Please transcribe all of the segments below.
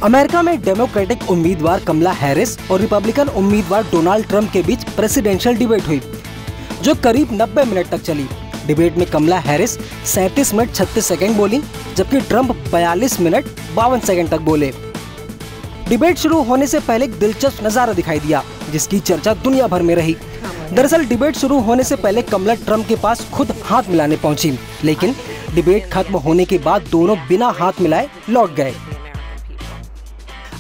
America में democratic उम्मीदवार कमला Harris और रिपब्लिकन उम्मीदवार डोनाल्ड ट्रंप के बीच प्रेसिडेंशियल डिबेट हुई, जो करीब 90 मिनट तक चली। डिबेट में कमला हैरिस 37 मिनट 36 सेकंड बोली, जबकि ट्रंप 42 मिनट 52 सेकंड तक बोले। डिबेट शुरू होने से पहले एक दिलचस्प नजारा दिखाई दिया, जिसकी चर्चा दुनिया भर में रही। दरअसल डिबेट शुरू होने से पहले कमला ट्रंप के पास खुद हाथ मिलाने पहुंची, लेकिन डिबेट खत्म होने के बाद दोनों बिना हाथ मिलाए लौट गए।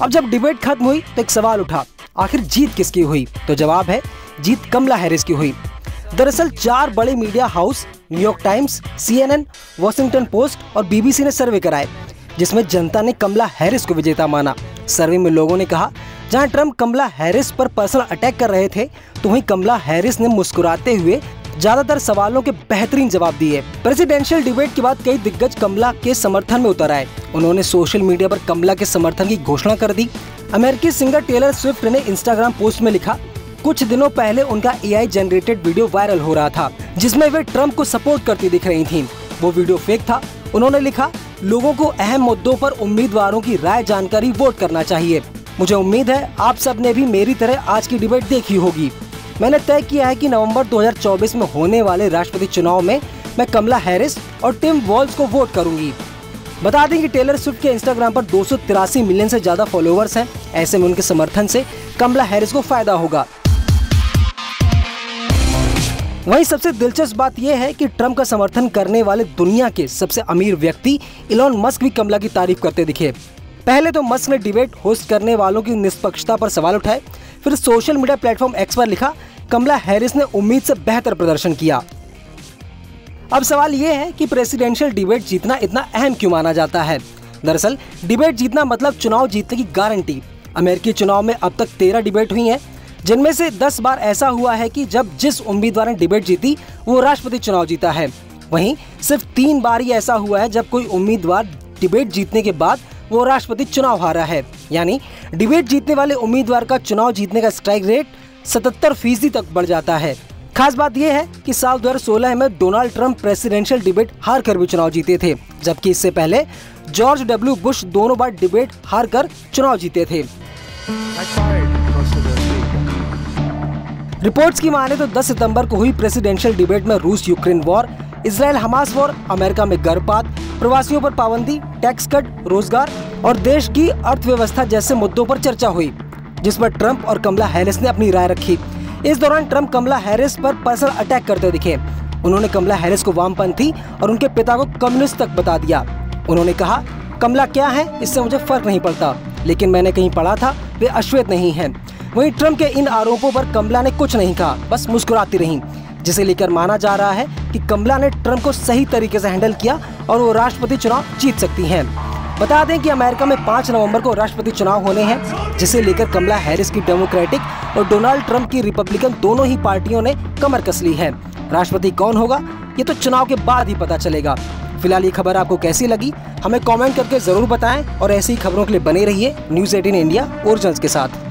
अब जब डिबेट खत्म हुई तो एक सवाल उठा, आखिर जीत किसकी हुई? तो जवाब है, जीत कमला हैरिस की हुई। दरअसल 4 बड़े media house New York times, CNN, Washington post और BBC ने सर्वे कराए, जिसमें जनता ने कमला हैरिस को विजेता माना। सर्वे में लोगों ने कहा, जहां ट्रंप कमला हैरिस पर पर्सनल अटैक कर रहे थे, तो वहीं कमला हैरिस ने मुस्कुराते हुए ज्यादातर सवालों के बेहतरीन जवाब दिए। प्रेसिडेंशियल डिबेट के बाद कई दिग्गज कमला के समर्थन में उतर आए। उन्होंने सोशल मीडिया पर कमला के समर्थन की घोषणा कर दी। अमेरिकी सिंगर टेलर स्विफ्ट ने इंस्टाग्राम पोस्ट में लिखा, कुछ दिनों पहले उनका AI जनरेटेड वीडियो वायरल हो रहा था, जिसमें वे ट्रंप को सपोर्ट करती दिख रही थीं। वो वीडियो फेक था। उन्होंने लिखा, लोगों को अहम मुद्दों पर उम्मीदवारों की राय जानकारी वोट करना चाहिए। मुझे उम्मीद है आप सब ने भी मेरी तरह आज की डिबेट देखी होगी। मैंने तय किया है कि नवंबर 2024 में होने वाले राष्ट्रपति चुनाव में मैं कमला हैरिस और टिम वॉल्ज को वोट करूंगी। बता दें कि टेलर स्विफ्ट के इंस्टाग्राम पर 283 मिलियन से ज्यादा फॉलोअर्स हैं। ऐसे में उनके समर्थन से कमला हैरिस को फायदा होगा। वहीं सबसे दिलचस्प बात यह है कि ट्रंप का समर्थन करने वाले दुनिया के सबसे अमीर व्यक्ति इलॉन मस्क भी कमला की तारीफ करते दिखे। पहले तो मस्क ने डिबेट होस्ट करने वालों की निष्पक्षता पर सवाल उठाए, फिर सोशल मीडिया प्लेटफॉर्म X पर लिखा, कमला हैरिस ने उम्मीद से बेहतर प्रदर्शन किया। अब सवाल ये है कि प्रेसिडेंशियल डिबेट जीतना इतना अहम क्यों माना जाता है? दरअसल डिबेट जीतना मतलब चुनाव जीतने की गारंटी। अमेरिकी चुनाव में अब तक 13 डिबेट हुई हैं, जिनमें से 10 बार ऐसा हुआ है कि जब जिस उम्मीदवार ने डिबेट जीती वो राष्ट्रपति चुनाव जीता है। वहीं सिर्फ 3 बार ही ऐसा हुआ है जब कोई उम्मीदवार डिबेट जीतने के बाद वो राष्ट्रपति चुनाव हारा है। यानी डिबेट जीतने वाले उम्मीदवार का चुनाव जीतने का स्ट्राइक रेट 77% तक बढ़ जाता है। खास बात यह है कि साल 2016 में डोनाल्ड ट्रंप प्रेसिडेंशियल डिबेट हार कर भी चुनाव जीते थे, जबकि इससे पहले जॉर्ज W. बुश दोनों बार डिबेट हार कर चुनाव जीते थे। रिपोर्ट्स की माने तो 10 सितंबर को हुई प्रेसिडेंशियल डिबेट में रूस Ukraine war, Israel Hamas war, America में गर्भपात, प्रवासियों पर पाबंदी, टैक्स कट, रोजगार और देश की अर्थव्यवस्था जैसे मुद्दों पर चर्चा हुई, जिस पर ट्रंप और कमला हैरिस ने अपनी राय रखी। इस दौरान ट्रंप कमला हैरिस पर पर्सनल अटैक करते दिखे। उन्होंने कमला हैरिस को वामपंथी और उनके पिता को कम्युनिस्ट तक बता दिया। उन्होंने कहा, कमला क्या है इससे मुझे फर्क नहीं पड़ता, लेकिन मैंने कहीं पढ़ा था वे अश्वेत नहीं हैं। वहीं ट्रंप के इन आरोपों पर कमला ने कुछ नहीं कहा, बस मुस्कुराती रहीं, जिसे लेकर माना जा रहा है कि कमला ने ट्रंप को सही तरीके से हैंडल किया और वो राष्ट्रपति चुनाव जीत सकती हैं। बता दें कि अमेरिका में 5 नवंबर को राष्ट्रपति चुनाव होने हैं, जिसे लेकर कमला हैरिस की डेमोक्रेटिक और डोनाल्ड ट्रंप की रिपब्लिकन दोनों ही पार्टियों ने कमर कस ली है। राष्ट्रपति कौन होगा ये तो चुनाव के बाद ही पता चलेगा। फिलहाल ये खबर आपको कैसी लगी हमें कमेंट करके जरूर बताएं और ऐसी ही खबरों के लिए बने रहिए न्यूज़ 18 इंडिया ओरिजिनल्स के साथ।